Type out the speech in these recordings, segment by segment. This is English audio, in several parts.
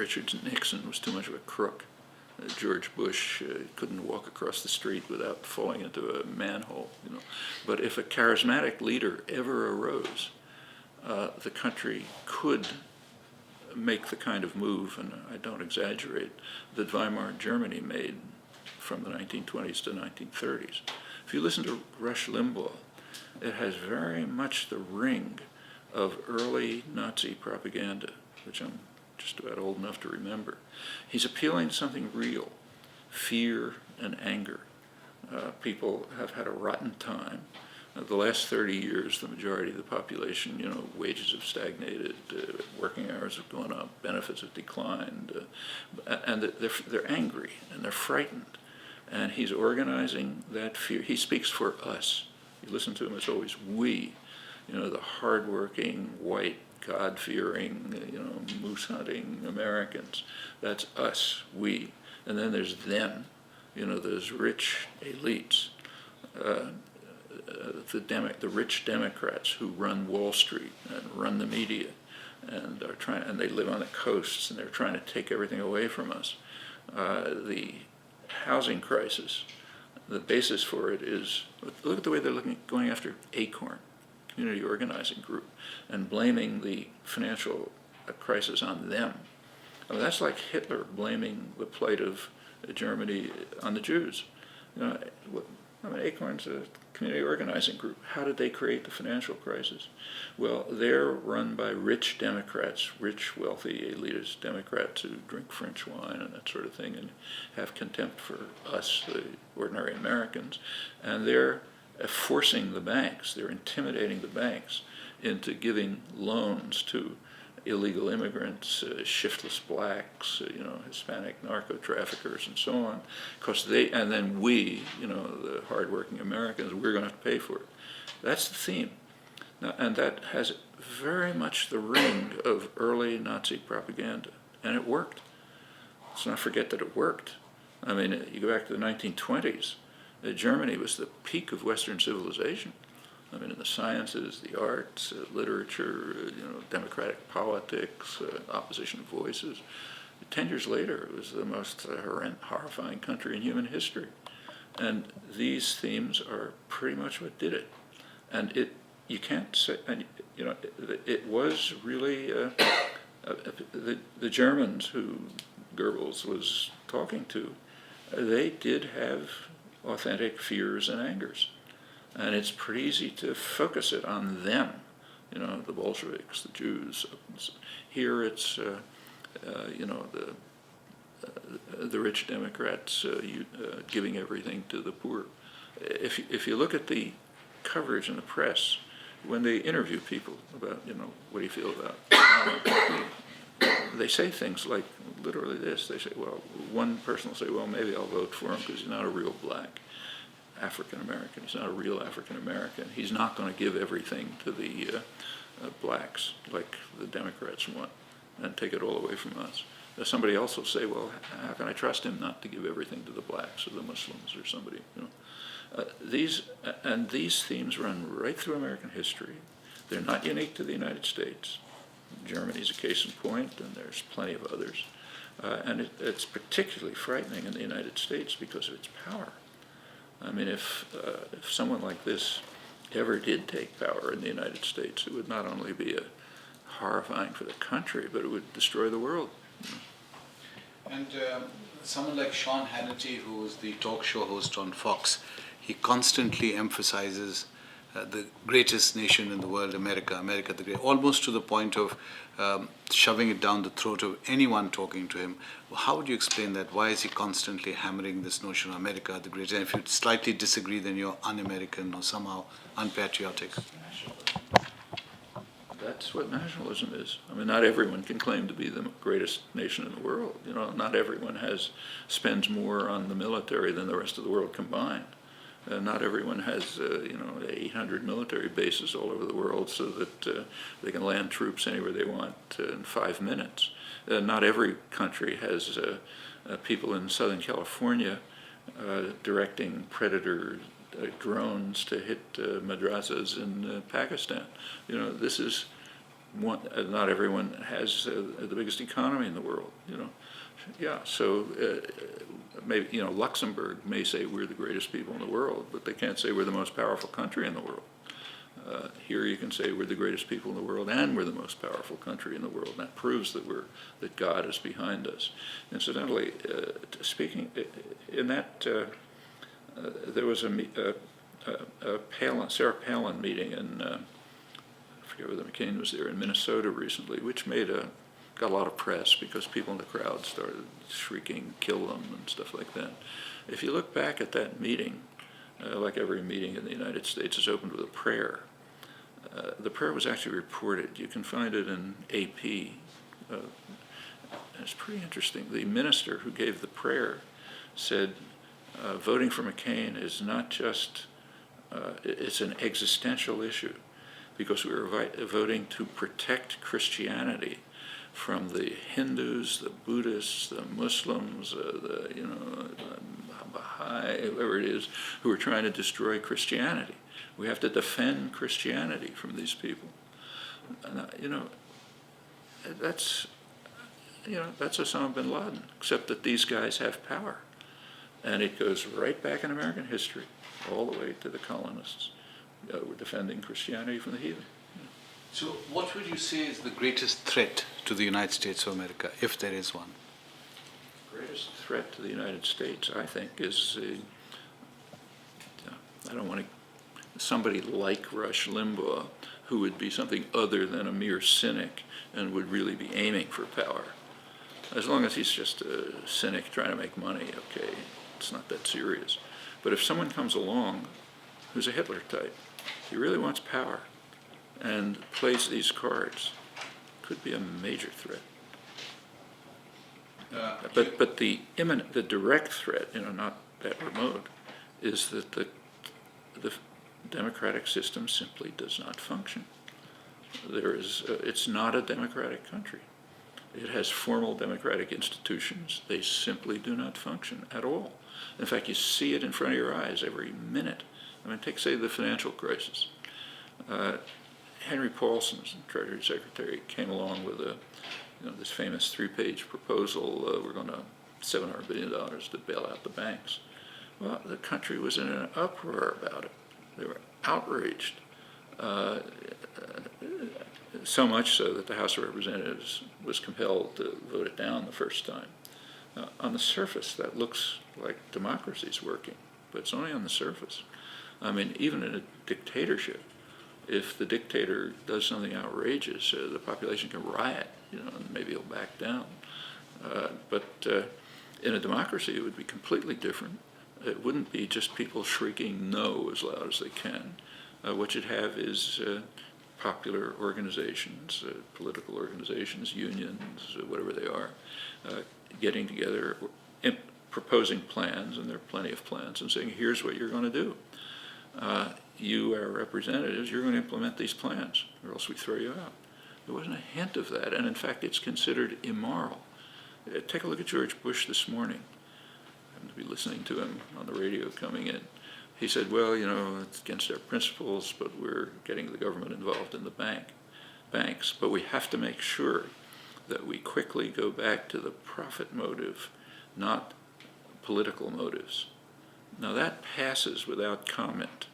Richard Nixon was too much of a crook. George Bush couldn't walk across the street without falling into a manhole. But if a charismatic leader ever arose, the country could make the kind of move, and I don't exaggerate, that Weimar Germany made from the 1920s to 1930s. If you listen to Rush Limbaugh, it has very much the ring of early Nazi propaganda, which I'm just about old enough to remember. He's appealing to something real, fear and anger. People have had a rotten time. The last 30 years, the majority of the population, wages have stagnated, working hours have gone up, benefits have declined, and they're angry and they're frightened. And he's organizing that fear. He speaks for us. You listen to him, it's always we, the hardworking, white, God-fearing, moose-hunting Americans. That's us, we. And then there's them, those rich elites, the rich Democrats who run Wall Street and run the media, and they live on the coasts, and they're trying to take everything away from us. The housing crisis, the basis for it is, look at the way they're going after ACORN, Community Organizing Group, and blaming the financial crisis on them. I mean, that's like Hitler blaming the plight of Germany on the Jews. ACORN's a community organizing group. How did they create the financial crisis? Well, they're run by rich Democrats, rich, wealthy, elitist Democrats who drink French wine and that sort of thing and have contempt for us, the ordinary Americans. And they're forcing the banks, they're intimidating the banks into giving loans to illegal immigrants, shiftless blacks, Hispanic narco traffickers, and so on. And then we, the hardworking Americans, we're going to have to pay for it. That's the theme. Now, and that has very much the ring of early Nazi propaganda, and it worked. Let's not forget that it worked. I mean, you go back to the 1920s, Germany was the peak of Western civilization. I mean, in the sciences, the arts, literature, democratic politics, opposition voices. 10 years later, it was the most horrifying country in human history. And these themes are pretty much what did it. And you can't say, it was really the Germans who Goebbels was talking to, they did have authentic fears and angers. And it's pretty easy to focus it on them, the Bolsheviks, the Jews. Here it's, the rich Democrats giving everything to the poor. If you look at the coverage in the press, when they interview people about, what do you feel about, they say things like literally this. They say, well, one person will say, well, maybe I'll vote for him because he's not a real black African-American. He's not a real African-American. He's not going to give everything to the blacks like the Democrats want and take it all away from us. Somebody else will say, well, how can I trust him not to give everything to the blacks or the Muslims or somebody? These themes run right through American history. They're not unique to the United States. Germany's a case in point, and there's plenty of others. And it's particularly frightening in the United States because of its power. I mean, if someone like this ever did take power in the United States, it would not only be horrifying for the country, but it would destroy the world. And someone like Sean Hannity, who is the talk show host on Fox, he constantly emphasizes the greatest nation in the world, America the great, almost to the point of shoving it down the throat of anyone talking to him. How would you explain that? Why is he constantly hammering this notion of America the great? And if you slightly disagree, then you're un-American or somehow unpatriotic. That's what nationalism is. I mean, not everyone can claim to be the greatest nation in the world. Not everyone spends more on the military than the rest of the world combined. Not everyone has, 800 military bases all over the world so that they can land troops anywhere they want in 5 minutes. Not every country has people in Southern California directing Predator drones to hit madrasas in Pakistan. This is not everyone has the biggest economy in the world, Yeah, so maybe, Luxembourg may say we're the greatest people in the world, but they can't say we're the most powerful country in the world. Here you can say we're the greatest people in the world and we're the most powerful country in the world. That proves that God is behind us. Incidentally, speaking in that, there was a Sarah Palin meeting in, I forget whether McCain was there, in Minnesota recently, which got a lot of press because people in the crowd started shrieking, "Kill them," and stuff like that. If you look back at that meeting, like every meeting in the United States is opened with a prayer. The prayer was actually reported. You can find it in AP. It's pretty interesting. The minister who gave the prayer said, voting for McCain is not just, it's an existential issue because we were voting to protect Christianity from the Hindus, the Buddhists, the Muslims, the Baha'i, whoever it is, who are trying to destroy Christianity. We have to defend Christianity from these people. That's Osama bin Laden, except that these guys have power. And it goes right back in American history, all the way to the colonists. We're defending Christianity from the heathen. So what would you say is the greatest threat to the United States of America, if there is one? The greatest threat to the United States, I think, is somebody like Rush Limbaugh, who would be something other than a mere cynic and would really be aiming for power. As long as he's just a cynic trying to make money, okay, it's not that serious. But if someone comes along who's a Hitler type, he really wants power, and plays these cards, could be a major threat. But the direct threat, not that remote, is that the democratic system simply does not function. It's not a democratic country. It has formal democratic institutions. They simply do not function at all. In fact, you see it in front of your eyes every minute. Take, say, the financial crisis. Henry Paulson, Treasury Secretary, came along with this famous 3-page proposal. We're going to $700 billion to bail out the banks. Well, the country was in an uproar about it. They were outraged, so much so that the House of Representatives was compelled to vote it down the first time. On the surface, that looks like democracy's working, but it's only on the surface. Even in a dictatorship, if the dictator does something outrageous, the population can riot, and maybe he'll back down. But in a democracy, it would be completely different. It wouldn't be just people shrieking no as loud as they can. What you'd have is popular organizations, political organizations, unions, whatever they are, getting together, proposing plans, and there are plenty of plans, and saying, here's what you're going to do. You, our representatives, you're going to implement these plans, or else we throw you out. There wasn't a hint of that, and in fact, it's considered immoral. Take a look at George Bush this morning. I happened to be listening to him on the radio coming in. He said, well, it's against our principles, but we're getting the government involved in the banks. But we have to make sure that we quickly go back to the profit motive, not political motives. Now that passes without comment.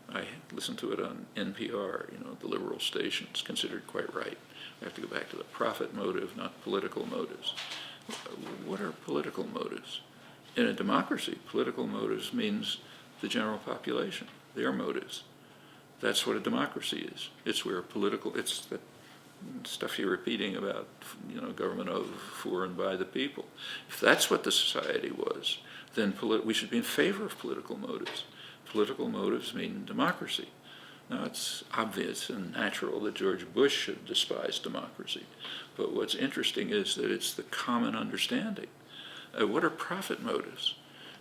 I listened to it on NPR, the liberal station. It's considered quite right. We have to go back to the profit motive, not political motives. What are political motives? In a democracy, political motives means the general population, their motives. That's what a democracy is. It's the stuff you're repeating about, government of, for, and by the people. If that's what the society was, then we should be in favor of political motives. Political motives mean democracy. Now, it's obvious and natural that George Bush should despise democracy. But what's interesting is that it's the common understanding. What are profit motives?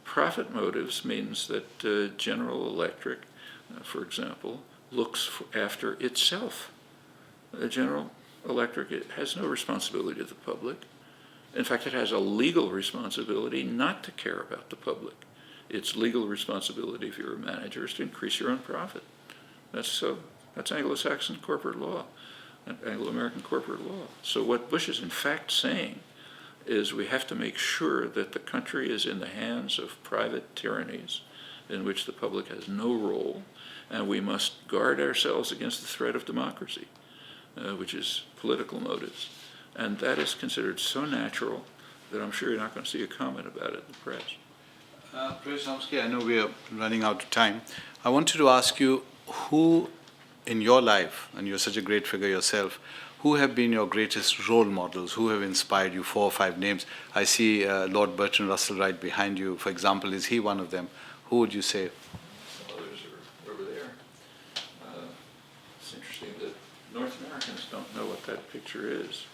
Profit motives means that General Electric, for example, looks after itself. General Electric has no responsibility to the public. In fact, it has a legal responsibility not to care about the public. Its legal responsibility, if you're a manager, is to increase your own profit. That's Anglo-Saxon corporate law. Anglo-American corporate law. So what Bush is in fact saying is we have to make sure that the country is in the hands of private tyrannies in which the public has no role, and we must guard ourselves against the threat of democracy, which is political motives. And that is considered so natural that I'm sure you're not going to see a comment about it in the press. Professor Chomsky, I know we are running out of time. I wanted to ask you who in your life, and you're such a great figure yourself, who have been your greatest role models? Who have inspired you? 4 or 5 names. I see Lord Bertrand Russell right behind you, for example. Is he one of them? Who would you say? Some others are over there. It's interesting that North Americans don't know what that picture is.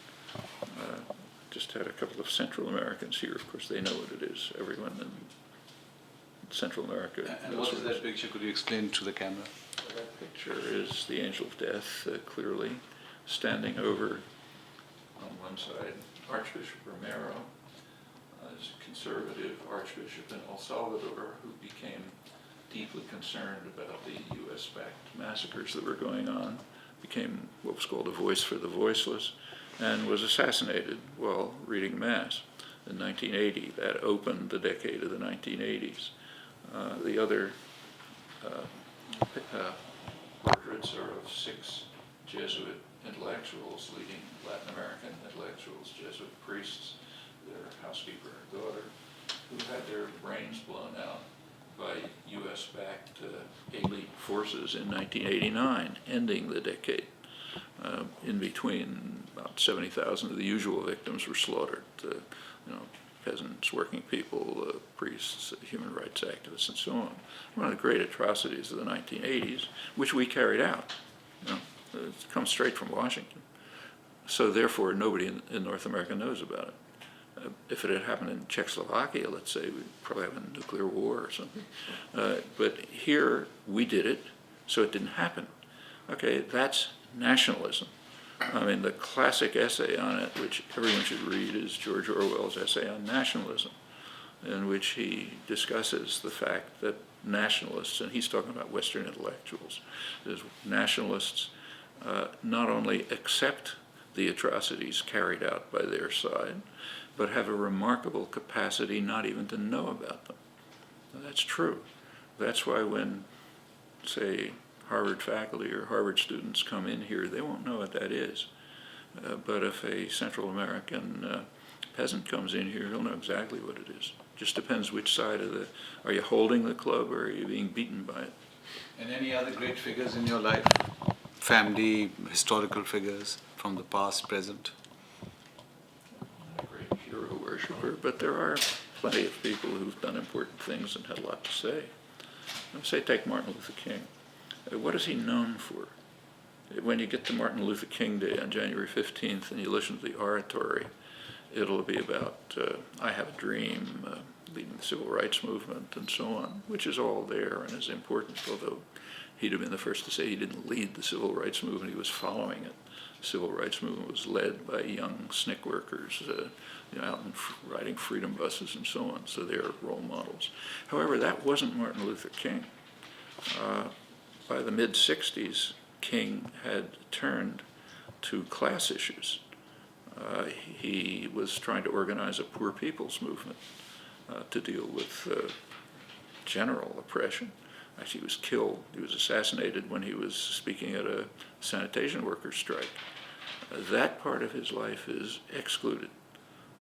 Just had a couple of Central Americans here. Of course, they know what it is. Everyone in Central America. And what is that picture? Could you explain to the camera? That picture is the Angel of Death, clearly, standing over, on one side, Archbishop Romero, as a conservative archbishop in El Salvador who became deeply concerned about the U.S.-backed massacres that were going on, became what was called a voice for the voiceless, and was assassinated while reading Mass in 1980. That opened the decade of the 1980s. The other portraits are of 6 Jesuit intellectuals, leading Latin American intellectuals, Jesuit priests, their housekeeper, her daughter, who had their brains blown out by U.S.-backed elite forces in 1989, ending the decade. In between, about 70,000 of the usual victims were slaughtered. Peasants, working people, priests, human rights activists, and so on. One of the great atrocities of the 1980s, which we carried out. It comes straight from Washington. So therefore, nobody in North America knows about it. If it had happened in Czechoslovakia, let's say, we'd probably have a nuclear war or something. But here, we did it, so it didn't happen. Okay, that's nationalism. I mean, the classic essay on it, which everyone should read, is George Orwell's essay on nationalism, in which he discusses the fact that nationalists, and he's talking about Western intellectuals, is nationalists not only accept the atrocities carried out by their side, but have a remarkable capacity not even to know about them. Now, that's true. That's why when, say, Harvard faculty or Harvard students come in here, they won't know what that is. But if a Central American peasant comes in here, he'll know exactly what it is. Just depends which side of the, are you holding the club or are you being beaten by it? And any other great figures in your life? Family, historical figures from the past, present? I'm not a great hero worshiper, but there are plenty of people who've done important things and had a lot to say. Say take Martin Luther King. What is he known for? When you get to Martin Luther King Day on January 15th and you listen to the oratory, it'll be about I Have a Dream, leading the civil rights movement, and so on, which is all there and is important, although he'd have been the first to say he didn't lead the civil rights movement, he was following it. The civil rights movement was led by young SNCC workers out and riding freedom buses and so on, so they're role models. However, that wasn't Martin Luther King. By the mid-60s, King had turned to class issues. He was trying to organize a poor people's movement to deal with general oppression. Actually, he was killed. He was assassinated when he was speaking at a sanitation workers' strike. That part of his life is excluded.